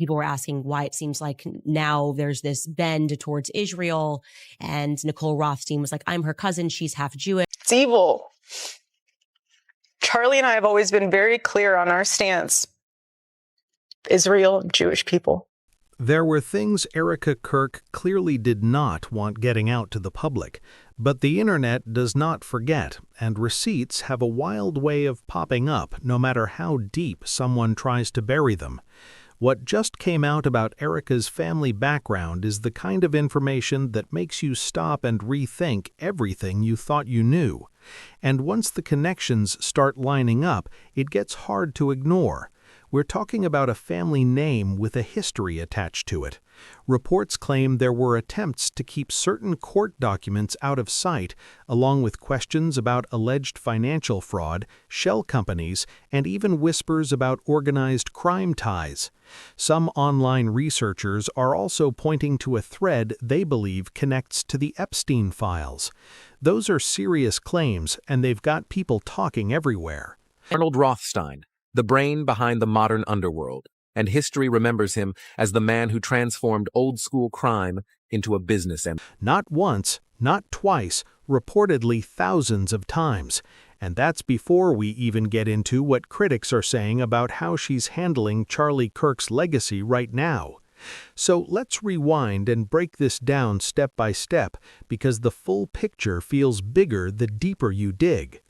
People were asking why it seems like now there's this bend towards Israel. And Nicole Rothstein was like, I'm her cousin. She's half Jewish. It's evil. Charlie and I have always been very clear on our stance. Israel, Jewish people. There were things Erika Kirk clearly did not want getting out to the public, but the internet does not forget, and receipts have a wild way of popping up no matter how deep someone tries to bury them. What just came out about Erika's family background is the kind of information that makes you stop and rethink everything you thought you knew. And once the connections start lining up, it gets hard to ignore. We're talking about a family name with a history attached to it. Reports claim there were attempts to keep certain court documents out of sight, along with questions about alleged financial fraud, shell companies, and even whispers about organized crime ties. Some online researchers are also pointing to a thread they believe connects to the Epstein files. Those are serious claims, and they've got people talking everywhere. Arnold Rothstein, the brain behind the modern underworld, and history remembers him as the man who transformed old-school crime into a business empire. Not once, not twice, reportedly thousands of times. And that's before we even get into what critics are saying about how she's handling Charlie Kirk's legacy right now. So let's rewind and break this down step by step, because the full picture feels bigger the deeper you dig.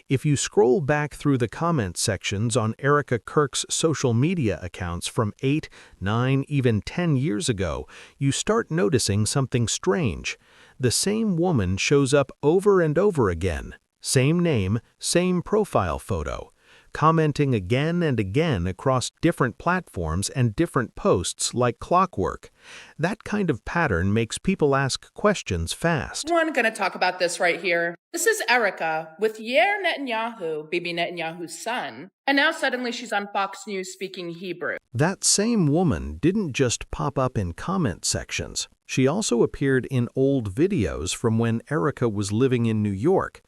If you scroll back through the comment sections on Erika Kirk's social media accounts from 8, 9, even 10 years ago, you start noticing something strange. The same woman shows up over and over again. Same name, same profile photo. Commenting again and again across different platforms and different posts like clockwork. That kind of pattern makes people ask questions fast. I'm going to talk about this right here. This is Erika with Yair Netanyahu, Bibi Netanyahu's son, and now suddenly she's on Fox News speaking Hebrew. That same woman didn't just pop up in comment sections. She also appeared in old videos from when Erika was living in New York.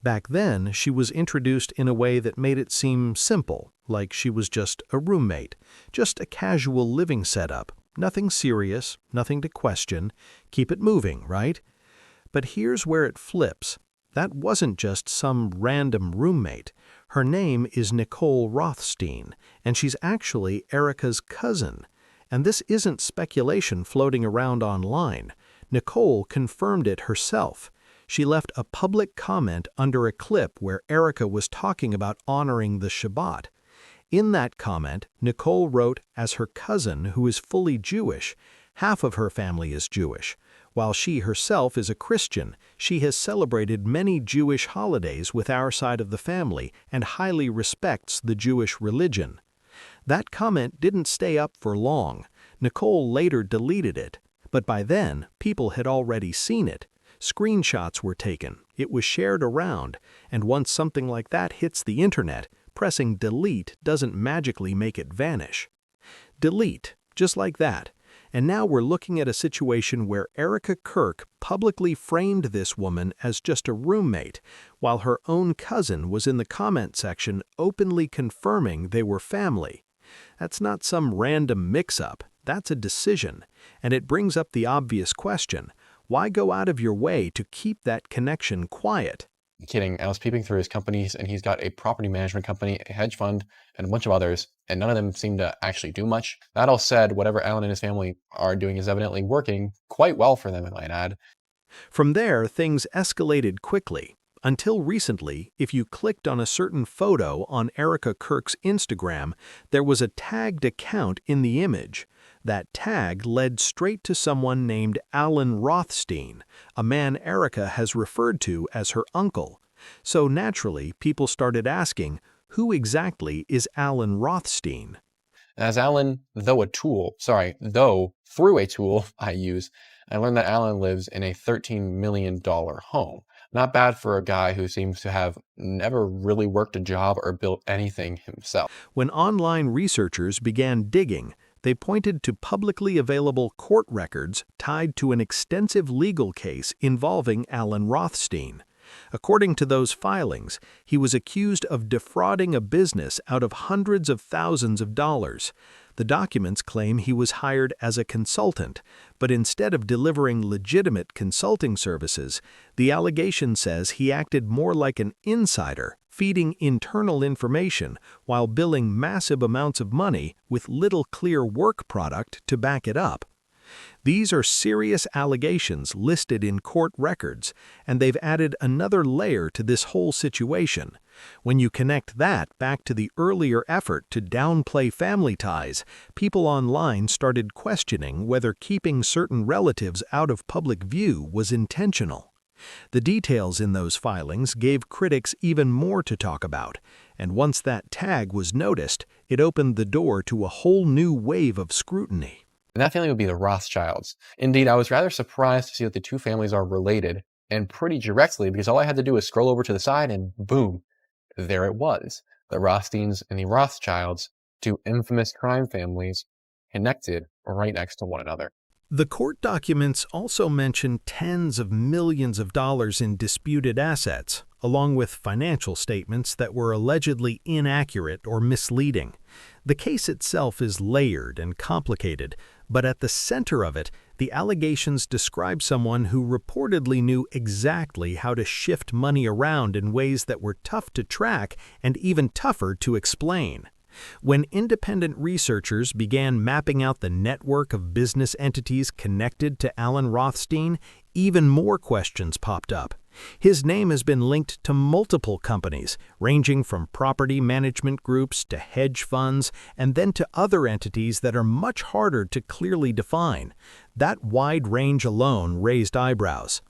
Back then, she was introduced in a way that made it seem simple, like she was just a roommate, just a casual living setup. Nothing serious, nothing to question. Keep it moving, right? But here's where it flips. That wasn't just some random roommate. Her name is Nicole Rothstein, and she's actually Erika's cousin. And this isn't speculation floating around online. Nicole confirmed it herself. She left a public comment under a clip where Erika was talking about honoring the Shabbat. In that comment, Nicole wrote, as her cousin, who is fully Jewish, half of her family is Jewish. While she herself is a Christian, she has celebrated many Jewish holidays with our side of the family and highly respects the Jewish religion. That comment didn't stay up for long. Nicole later deleted it, but by then, people had already seen it. Screenshots were taken, it was shared around, and once something like that hits the internet, pressing delete doesn't magically make it vanish. Delete, just like that. And now we're looking at a situation where Erika Kirk publicly framed this woman as just a roommate, while her own cousin was in the comment section openly confirming they were family. That's not some random mix-up, that's a decision, and it brings up the obvious question. Why go out of your way to keep that connection quiet? Kidding. I was peeping through his companies, and he's got a property management company, a hedge fund, and a bunch of others, and none of them seem to actually do much. That all said, whatever Alan and his family are doing is evidently working quite well for them, I might add. From there, things escalated quickly. Until recently, if you clicked on a certain photo on Erika Kirk's Instagram, there was a tagged account in the image. That tag led straight to someone named Alan Rothstein, a man Erika has referred to as her uncle. So naturally, people started asking, who exactly is Alan Rothstein? As Alan, though through a tool I use, I learned that Alan lives in a $13 million home. Not bad for a guy who seems to have never really worked a job or built anything himself. When online researchers began digging, they pointed to publicly available court records tied to an extensive legal case involving Alan Rothstein. According to those filings, he was accused of defrauding a business out of hundreds of thousands of dollars. The documents claim he was hired as a consultant, but instead of delivering legitimate consulting services, the allegation says he acted more like an insider, feeding internal information while billing massive amounts of money with little clear work product to back it up. These are serious allegations listed in court records, and they've added another layer to this whole situation. When you connect that back to the earlier effort to downplay family ties, people online started questioning whether keeping certain relatives out of public view was intentional. The details in those filings gave critics even more to talk about, and once that tag was noticed, it opened the door to a whole new wave of scrutiny. And that family would be the Rothschilds. Indeed, I was rather surprised to see that the two families are related, and pretty directly, because all I had to do was scroll over to the side and boom, there it was. The Rothsteins and the Rothschilds, two infamous crime families, connected right next to one another. The court documents also mention tens of millions of dollars in disputed assets, along with financial statements that were allegedly inaccurate or misleading. The case itself is layered and complicated, but at the center of it, the allegations describe someone who reportedly knew exactly how to shift money around in ways that were tough to track and even tougher to explain. When independent researchers began mapping out the network of business entities connected to Alan Rothstein, even more questions popped up. His name has been linked to multiple companies, ranging from property management groups to hedge funds, and then to other entities that are much harder to clearly define. That wide range alone raised eyebrows.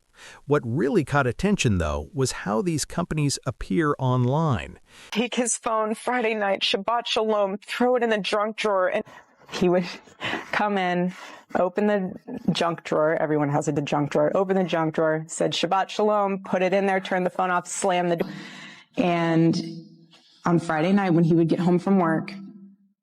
What really caught attention, though, was how these companies appear online. Take his phone Friday night, Shabbat Shalom, throw it in the junk drawer, and he would come in, open the junk drawer. Everyone has a junk drawer. Open the junk drawer, said Shabbat Shalom, put it in there, turn the phone off, slam the door. And on Friday night, when he would get home from work,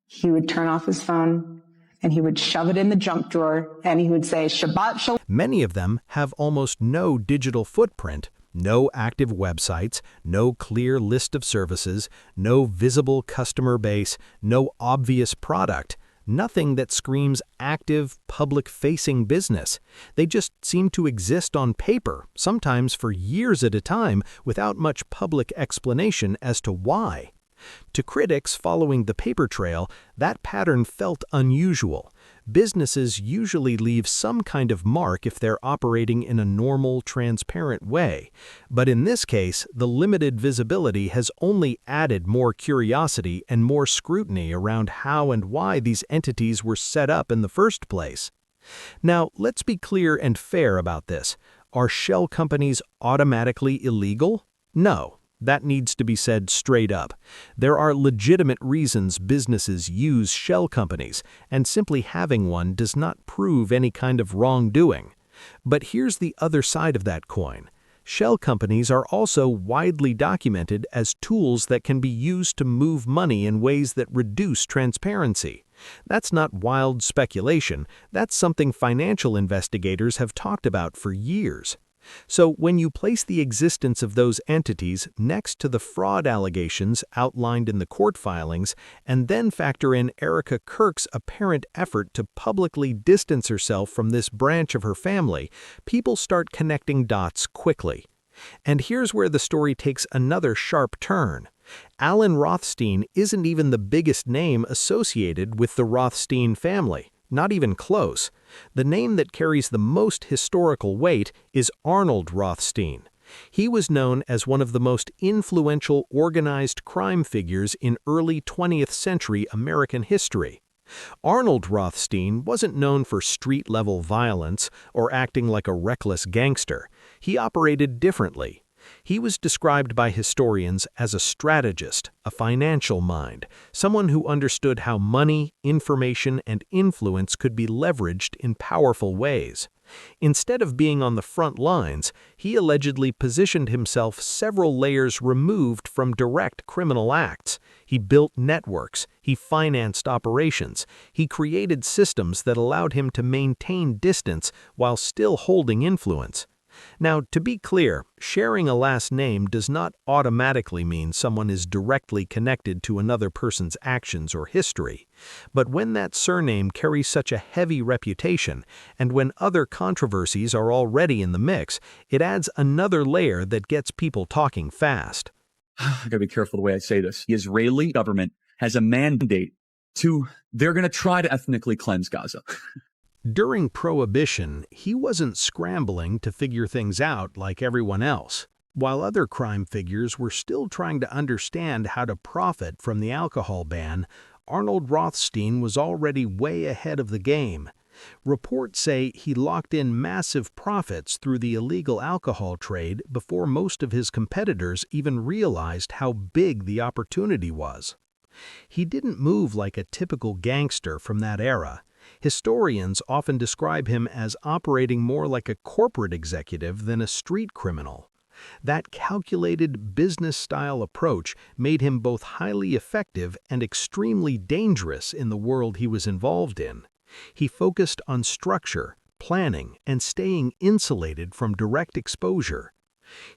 he would turn off his phone and he would shove it in the junk drawer and he would say Shabbat Shalom. Many of them have almost no digital footprint, no active websites, no clear list of services, no visible customer base, no obvious product. Nothing that screams active, public-facing business. They just seem to exist on paper, sometimes for years at a time, without much public explanation as to why. To critics following the paper trail, that pattern felt unusual. Businesses usually leave some kind of mark if they're operating in a normal, transparent way. But in this case, the limited visibility has only added more curiosity and more scrutiny around how and why these entities were set up in the first place. Now, let's be clear and fair about this. Are shell companies automatically illegal? No. That needs to be said straight up. There are legitimate reasons businesses use shell companies, and simply having one does not prove any kind of wrongdoing. But here's the other side of that coin. Shell companies are also widely documented as tools that can be used to move money in ways that reduce transparency. That's not wild speculation. That's something financial investigators have talked about for years. So when you place the existence of those entities next to the fraud allegations outlined in the court filings, and then factor in Erika Kirk's apparent effort to publicly distance herself from this branch of her family, people start connecting dots quickly. And here's where the story takes another sharp turn. Alan Rothstein isn't even the biggest name associated with the Rothstein family. Not even close. The name that carries the most historical weight is Arnold Rothstein. He was known as one of the most influential organized crime figures in early 20th century American history. Arnold Rothstein wasn't known for street-level violence or acting like a reckless gangster. He operated differently. He was described by historians as a strategist, a financial mind, someone who understood how money, information, and influence could be leveraged in powerful ways. Instead of being on the front lines, he allegedly positioned himself several layers removed from direct criminal acts. He built networks, he financed operations, he created systems that allowed him to maintain distance while still holding influence. Now, to be clear, sharing a last name does not automatically mean someone is directly connected to another person's actions or history. But when that surname carries such a heavy reputation, and when other controversies are already in the mix, it adds another layer that gets people talking fast. I gotta be careful the way I say this. The Israeli government has a mandate they're gonna try to ethnically cleanse Gaza. During Prohibition, he wasn't scrambling to figure things out like everyone else. While other crime figures were still trying to understand how to profit from the alcohol ban, Arnold Rothstein was already way ahead of the game. Reports say he locked in massive profits through the illegal alcohol trade before most of his competitors even realized how big the opportunity was. He didn't move like a typical gangster from that era. Historians often describe him as operating more like a corporate executive than a street criminal. That calculated, business-style approach made him both highly effective and extremely dangerous in the world he was involved in. He focused on structure, planning, and staying insulated from direct exposure.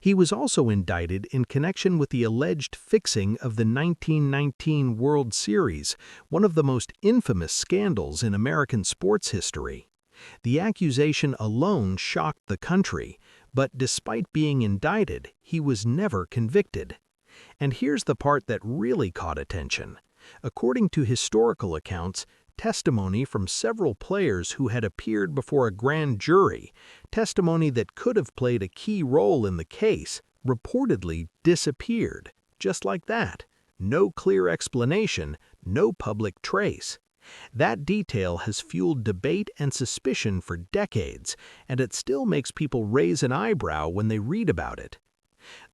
He was also indicted in connection with the alleged fixing of the 1919 World Series, one of the most infamous scandals in American sports history. The accusation alone shocked the country, but despite being indicted, he was never convicted. And here's the part that really caught attention. According to historical accounts, testimony from several players who had appeared before a grand jury, testimony that could have played a key role in the case, reportedly disappeared, just like that. No clear explanation, no public trace. That detail has fueled debate and suspicion for decades, and it still makes people raise an eyebrow when they read about it.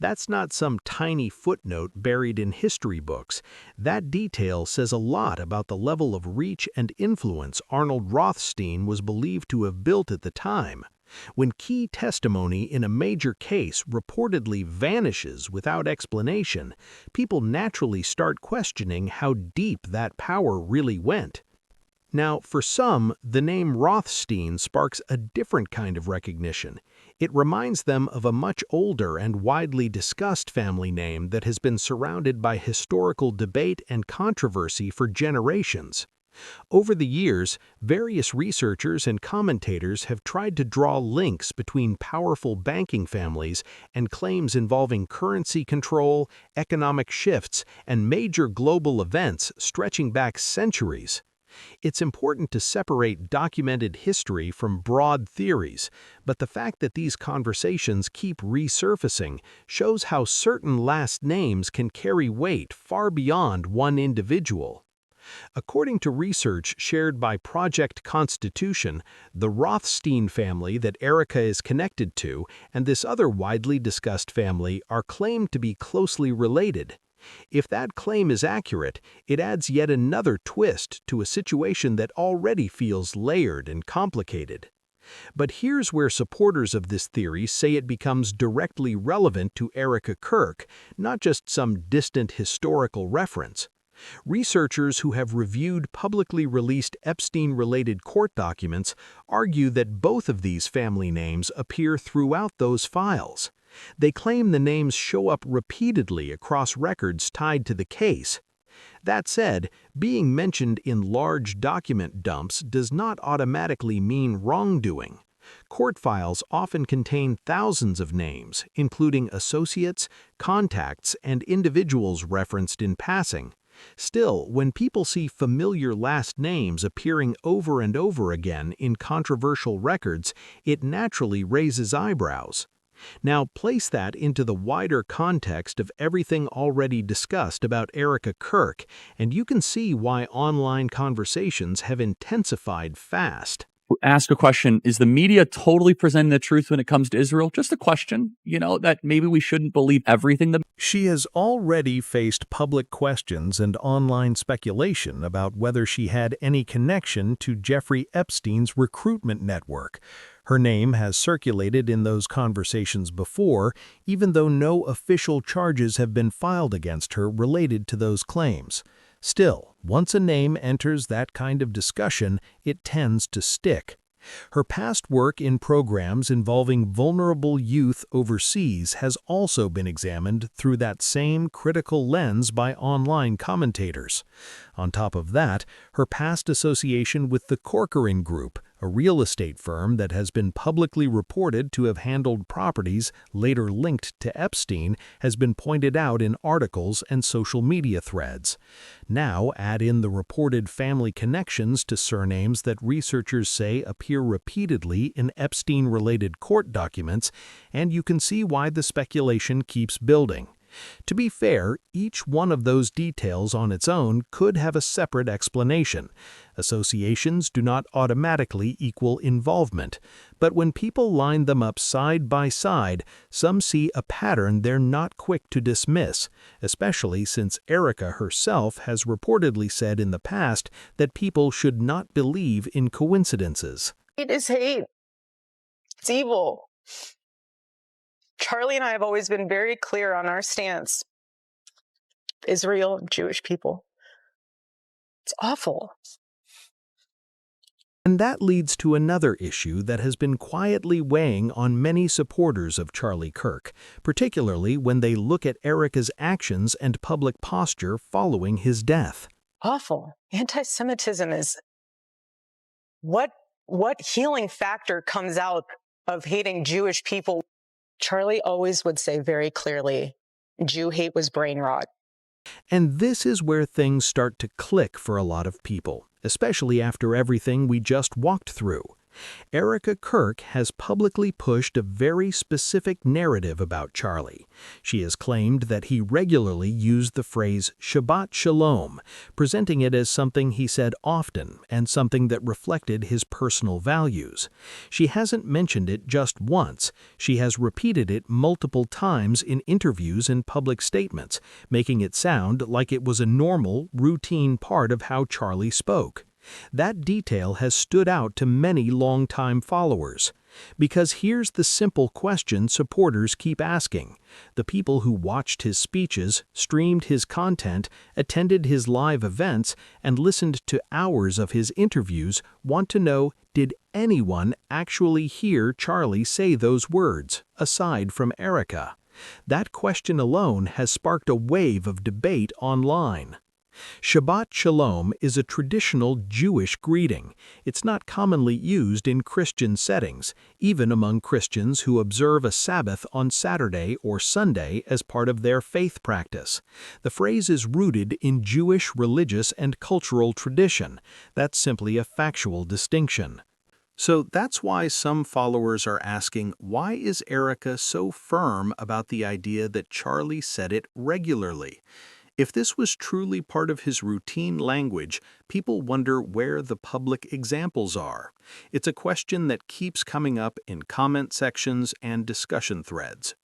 That's not some tiny footnote buried in history books. That detail says a lot about the level of reach and influence Arnold Rothstein was believed to have built at the time. When key testimony in a major case reportedly vanishes without explanation, people naturally start questioning how deep that power really went. Now, for some, the name Rothstein sparks a different kind of recognition. It reminds them of a much older and widely discussed family name that has been surrounded by historical debate and controversy for generations. Over the years, various researchers and commentators have tried to draw links between powerful banking families and claims involving currency control, economic shifts, and major global events stretching back centuries. It's important to separate documented history from broad theories, but the fact that these conversations keep resurfacing shows how certain last names can carry weight far beyond one individual. According to research shared by Project Constitution, the Rothstein family that Erika is connected to and this other widely discussed family are claimed to be closely related. If that claim is accurate, it adds yet another twist to a situation that already feels layered and complicated. But here's where supporters of this theory say it becomes directly relevant to Erika Kirk, not just some distant historical reference. Researchers who have reviewed publicly released Epstein-related court documents argue that both of these family names appear throughout those files. They claim the names show up repeatedly across records tied to the case. That said, being mentioned in large document dumps does not automatically mean wrongdoing. Court files often contain thousands of names, including associates, contacts, and individuals referenced in passing. Still, when people see familiar last names appearing over and over again in controversial records, it naturally raises eyebrows. Now place that into the wider context of everything already discussed about Erika Kirk, and you can see why online conversations have intensified fast. Ask a question, is the media totally presenting the truth when it comes to Israel? Just a question, that maybe we shouldn't believe everything. She has already faced public questions and online speculation about whether she had any connection to Jeffrey Epstein's recruitment network. Her name has circulated in those conversations before, even though no official charges have been filed against her related to those claims. Still, once a name enters that kind of discussion, it tends to stick. Her past work in programs involving vulnerable youth overseas has also been examined through that same critical lens by online commentators. On top of that, her past association with the Corcoran Group, a real estate firm that has been publicly reported to have handled properties later linked to Epstein, has been pointed out in articles and social media threads. Now add in the reported family connections to surnames that researchers say appear repeatedly in Epstein-related court documents, and you can see why the speculation keeps building. To be fair, each one of those details on its own could have a separate explanation. Associations do not automatically equal involvement, but when people line them up side by side, some see a pattern they're not quick to dismiss, especially since Erika herself has reportedly said in the past that people should not believe in coincidences. Hate is hate. It's evil. Charlie and I have always been very clear on our stance. Israel, Jewish people. It's awful. And that leads to another issue that has been quietly weighing on many supporters of Charlie Kirk, particularly when they look at Erika's actions and public posture following his death. Awful. Anti-Semitism is what healing factor comes out of hating Jewish people? Charlie always would say very clearly, Jew hate was brain rot. And this is where things start to click for a lot of people, especially after everything we just walked through. Erika Kirk has publicly pushed a very specific narrative about Charlie. She has claimed that he regularly used the phrase Shabbat Shalom, presenting it as something he said often and something that reflected his personal values. She hasn't mentioned it just once. She has repeated it multiple times in interviews and public statements, making it sound like it was a normal, routine part of how Charlie spoke. That detail has stood out to many longtime followers. Because here's the simple question supporters keep asking. The people who watched his speeches, streamed his content, attended his live events, and listened to hours of his interviews want to know, did anyone actually hear Charlie say those words, aside from Erika? That question alone has sparked a wave of debate online. Shabbat Shalom is a traditional Jewish greeting. It's not commonly used in Christian settings, even among Christians who observe a Sabbath on Saturday or Sunday as part of their faith practice. The phrase is rooted in Jewish religious and cultural tradition. That's simply a factual distinction. So that's why some followers are asking, why is Erika so firm about the idea that Charlie said it regularly? If this was truly part of his routine language, people wonder where the public examples are. It's a question that keeps coming up in comment sections and discussion threads.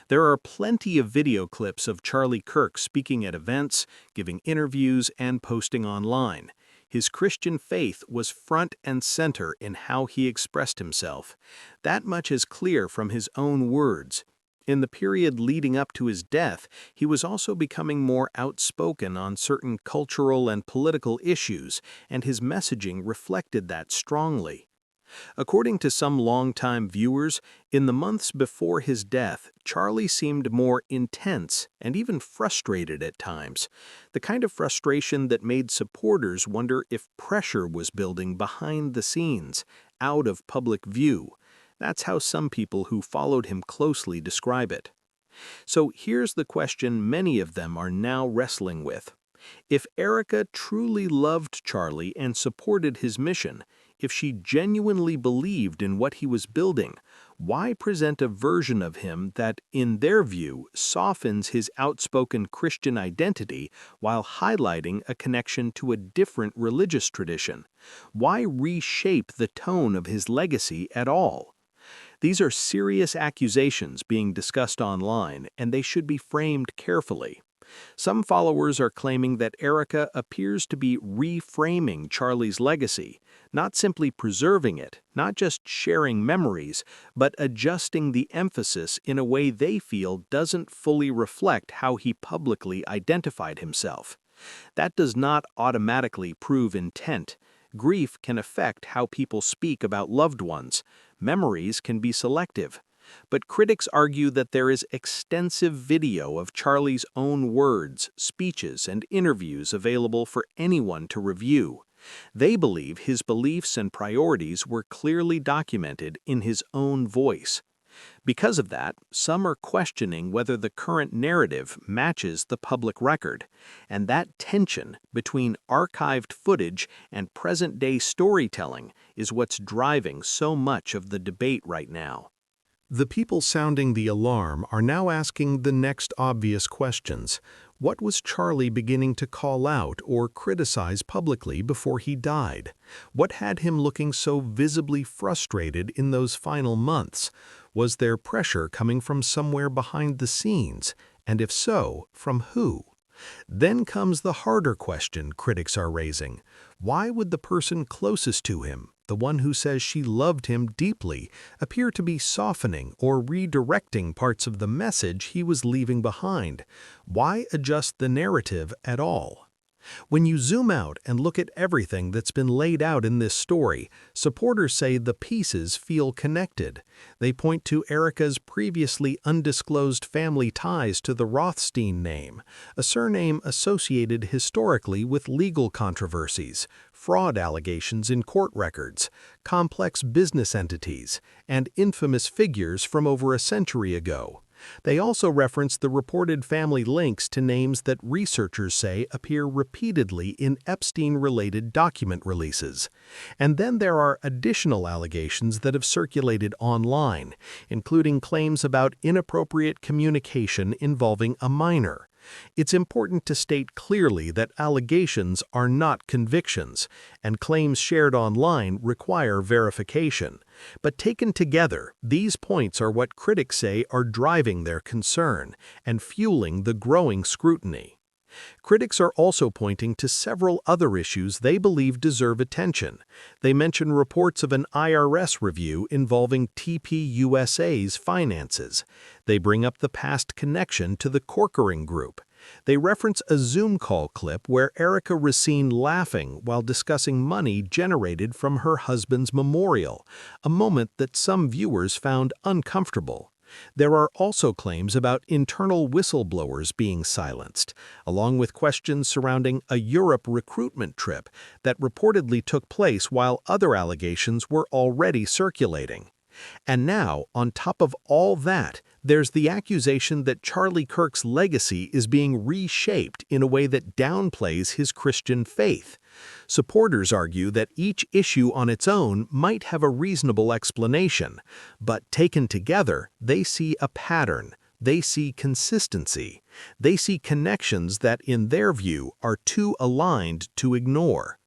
There are plenty of video clips of Charlie Kirk speaking at events, giving interviews, and posting online. His Christian faith was front and center in how he expressed himself. That much is clear from his own words. In the period leading up to his death, he was also becoming more outspoken on certain cultural and political issues, and his messaging reflected that strongly. According to some longtime viewers, in the months before his death, Charlie seemed more intense and even frustrated at times, the kind of frustration that made supporters wonder if pressure was building behind the scenes, out of public view. That's how some people who followed him closely describe it. So here's the question many of them are now wrestling with. If Erika truly loved Charlie and supported his mission, if she genuinely believed in what he was building, why present a version of him that, in their view, softens his outspoken Christian identity while highlighting a connection to a different religious tradition? Why reshape the tone of his legacy at all? These are serious accusations being discussed online, and they should be framed carefully. Some followers are claiming that Erika appears to be reframing Charlie's legacy, not simply preserving it, not just sharing memories, but adjusting the emphasis in a way they feel doesn't fully reflect how he publicly identified himself. That does not automatically prove intent. Grief can affect how people speak about loved ones. Memories can be selective. But critics argue that there is extensive video of Charlie's own words, speeches, and interviews available for anyone to review. They believe his beliefs and priorities were clearly documented in his own voice. Because of that, some are questioning whether the current narrative matches the public record, and that tension between archived footage and present-day storytelling is what's driving so much of the debate right now. The people sounding the alarm are now asking the next obvious questions. What was Charlie beginning to call out or criticize publicly before he died? What had him looking so visibly frustrated in those final months? Was there pressure coming from somewhere behind the scenes? And if so, from who? Then comes the harder question critics are raising. Why would the person closest to him, the one who says she loved him deeply, appear to be softening or redirecting parts of the message he was leaving behind? Why adjust the narrative at all? When you zoom out and look at everything that's been laid out in this story, supporters say the pieces feel connected. They point to Erika's previously undisclosed family ties to the Rothstein name, a surname associated historically with legal controversies, fraud allegations in court records, complex business entities, and infamous figures from over a century ago. They also reference the reported family links to names that researchers say appear repeatedly in Epstein-related document releases. And then there are additional allegations that have circulated online, including claims about inappropriate communication involving a minor. It's important to state clearly that allegations are not convictions, and claims shared online require verification. But taken together, these points are what critics say are driving their concern and fueling the growing scrutiny. Critics are also pointing to several other issues they believe deserve attention. They mention reports of an IRS review involving TPUSA's finances. They bring up the past connection to the Corcoran Group. They reference a Zoom call clip where Erika was seen laughing while discussing money generated from her husband's memorial, a moment that some viewers found uncomfortable. There are also claims about internal whistleblowers being silenced, along with questions surrounding a Europe recruitment trip that reportedly took place while other allegations were already circulating. And now, on top of all that, there's the accusation that Charlie Kirk's legacy is being reshaped in a way that downplays his Christian faith. Supporters argue that each issue on its own might have a reasonable explanation, but taken together, they see a pattern. They see consistency. They see connections that, in their view, are too aligned to ignore.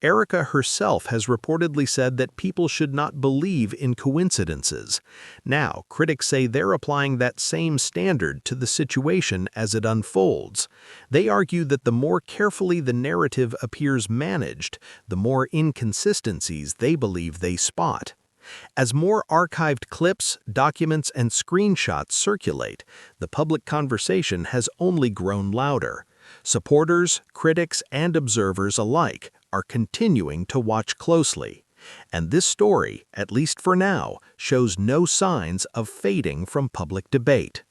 Erika herself has reportedly said that people should not believe in coincidences. Now, critics say they're applying that same standard to the situation as it unfolds. They argue that the more carefully the narrative appears managed, the more inconsistencies they believe they spot. As more archived clips, documents, and screenshots circulate, the public conversation has only grown louder. Supporters, critics, and observers alike are continuing to watch closely. And this story, at least for now, shows no signs of fading from public debate.